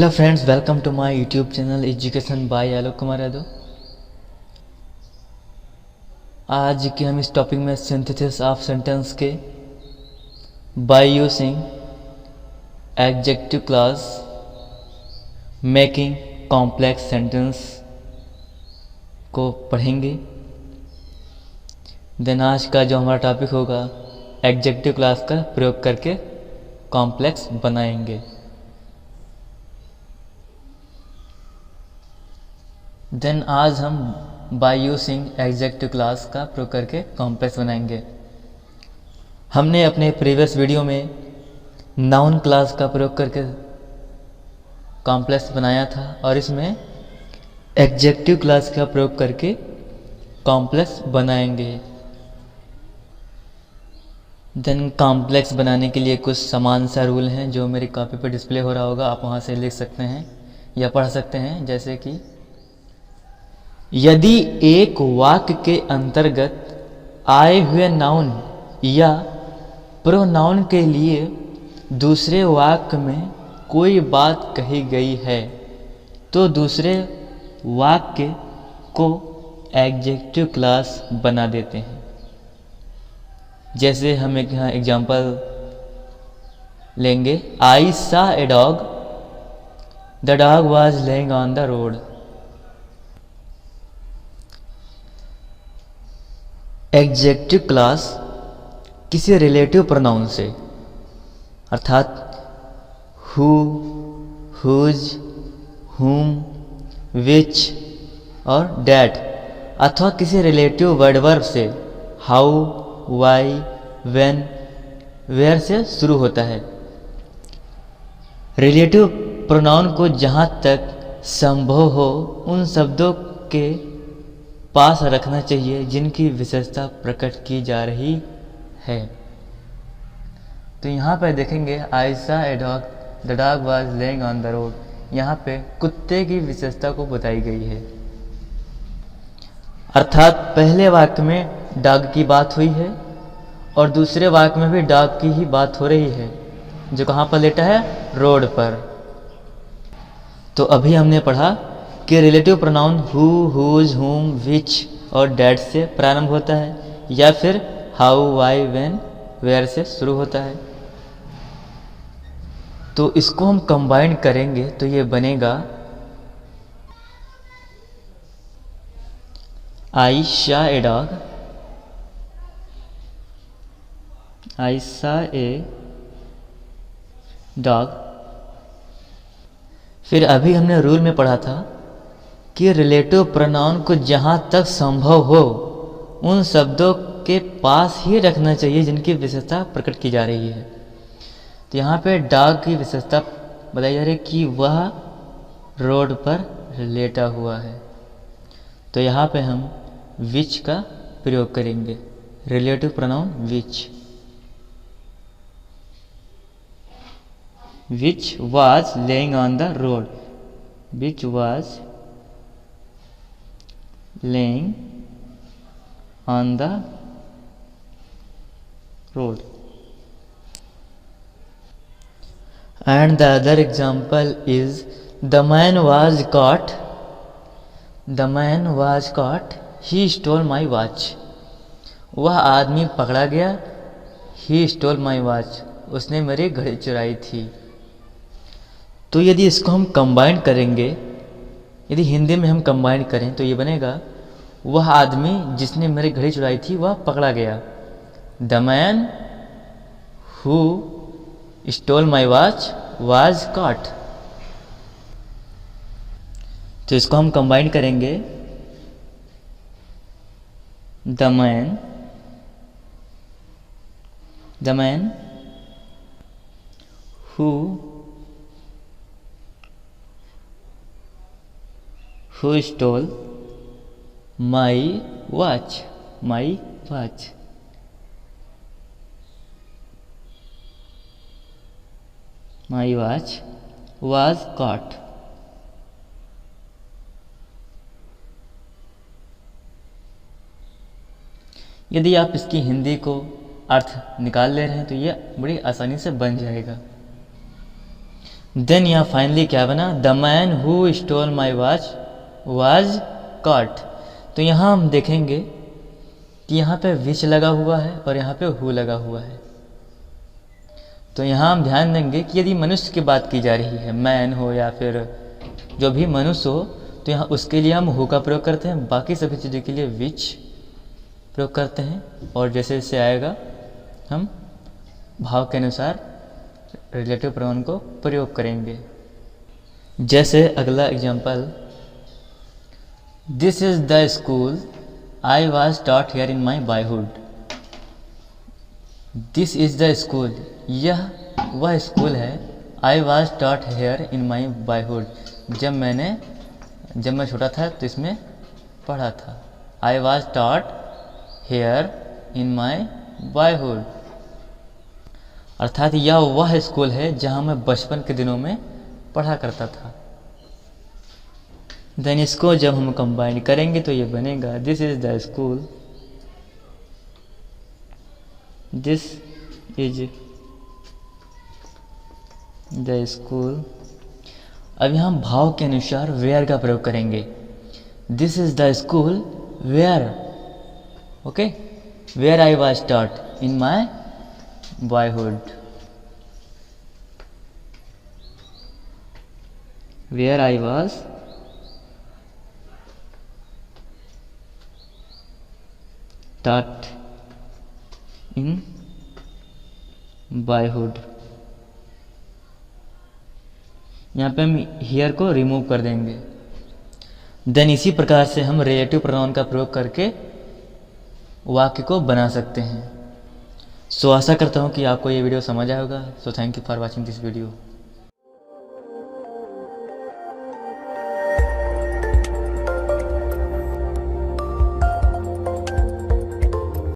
Hello friends, welcome to my YouTube channel education by Alok Kumar Yadav. आज के हम इस टॉपिक में सिंथेसिस ऑफ सेंटेंस के by using adjective clause making complex sentence को पढ़ेंगे। देन आज का जो हमारा टॉपिक होगा एडजेक्टिव क्लॉज का प्रयोग करके कॉम्प्लेक्स बनाएंगे। देन आज हम बाय यूजिंग एडजेक्टिव क्लॉज का प्रयोग करके कॉम्प्लेक्स बनाएंगे। हमने अपने प्रीवियस वीडियो में नाउन क्लॉज का प्रयोग करके कॉम्प्लेक्स बनाया था और इसमें एडजेक्टिव क्लॉज का प्रयोग करके कॉम्प्लेक्स बनाएंगे। देन कॉम्प्लेक्स बनाने के लिए कुछ समान सा रूल हैं जो मेरी कॉपी पर डिस्प्ले हो रहा होगा, आप वहाँ से लिख सकते हैं या पढ़ सकते हैं। जैसे कि यदि एक वाक्य के अंतर्गत आए हुए नाउन या प्रोनाउन के लिए दूसरे वाक्य में कोई बात कही गई है तो दूसरे वाक्य को एडजेक्टिव क्लॉज बना देते हैं। जैसे हम एक यहाँ एग्जाम्पल लेंगे, I saw a dog, the dog was laying on the road. Adjective clause किसी रिलेटिव प्रोनाउन से अर्थात हु, हुज, हुम, विच और डैट अथवा किसी रिलेटिव वर्डवर्ब से हाउ, वाई, व्हेन, वेयर से शुरू होता है। रिलेटिव प्रोनाउन को जहाँ तक संभव हो उन शब्दों के पास रखना चाहिए जिनकी विशेषता प्रकट की जा रही है। तो यहाँ पर देखेंगे I saw a dog, the dog was laying on the road. यहाँ पे कुत्ते की विशेषता को बताई गई है, अर्थात पहले वाक्य में डॉग की बात हुई है और दूसरे वाक्य में भी डॉग की ही बात हो रही है, जो कहाँ पर लेटा है, रोड पर। तो अभी हमने पढ़ा कि रिलेटिव प्रोनाउन हु, हुज, हुम, विच और डैट से प्रारंभ होता है या फिर हाउ, वाई, व्हेन, वेयर से शुरू होता है। तो इसको हम कंबाइन करेंगे तो ये बनेगा I saw a dog, I saw a dog. फिर अभी हमने रूल में पढ़ा था कि रिलेटिव प्रोनाउन को जहाँ तक संभव हो उन शब्दों के पास ही रखना चाहिए जिनकी विशेषता प्रकट की जा रही है। तो यहाँ पे डॉग की विशेषता बताई जा रही है कि वह रोड पर लेटा हुआ है। तो यहाँ पे हम विच का प्रयोग करेंगे, relative pronoun which. Which was laying on the road, which was laying on the road. And the other example is the man was caught, the man was caught, he stole my watch. वह आदमी पकड़ा गया, he stole my watch, उसने मेरी घड़ी चुराई थी। तो यदि इसको हम कंबाइन करेंगे, यदि हिंदी में हम कंबाइन करें तो ये बनेगा वह आदमी जिसने मेरी घड़ी चुराई थी वह पकड़ा गया। The man who stole my watch was cot. तो इसको हम कंबाइन करेंगे, the man who stole my watch, my watch, my watch was caught. यदि आप इसकी हिंदी को अर्थ निकाल ले रहे हैं तो ये बड़ी आसानी से बन जाएगा। देन यहाँ फाइनली क्या बना, the man who stole my watch was cot. तो यहाँ हम देखेंगे कि यहाँ पे विच लगा हुआ है और यहाँ पे हु लगा हुआ है। तो यहाँ हम ध्यान देंगे कि यदि मनुष्य की बात की जा रही है, मैन हो या फिर जो भी मनुष्य हो, तो यहाँ उसके लिए हम हु का प्रयोग करते हैं, बाकी सभी चीज़ों के लिए विच प्रयोग करते हैं। और जैसे जैसे आएगा हम भाव के अनुसार रिलेटिव प्रोनाउन को प्रयोग करेंगे। जैसे अगला example, this is the school I was taught here in my boyhood. This is the school, यह वह स्कूल है, आई was taught here in my boyhood, जब मैं छोटा था तो इसमें पढ़ा था। आई was taught here in my boyhood, अर्थात यह वह स्कूल है जहाँ मैं बचपन के दिनों में पढ़ा करता था। देन इसको जब हम कंबाइन करेंगे तो ये बनेगा, this is the school, this is the school. अब यहाँ भाव के अनुसार वेयर का प्रयोग करेंगे। This is the school where, okay, where I was taught in my boyhood, where I was taught in boyhood. यहाँ पे हम हियर को रिमूव कर देंगे। देन इसी प्रकार से हम रिलेटिव प्रोनाउन का प्रयोग करके वाक्य को बना सकते हैं। सो आशा करता हूँ कि आपको ये वीडियो समझ आया होगा। So thank you for watching this video.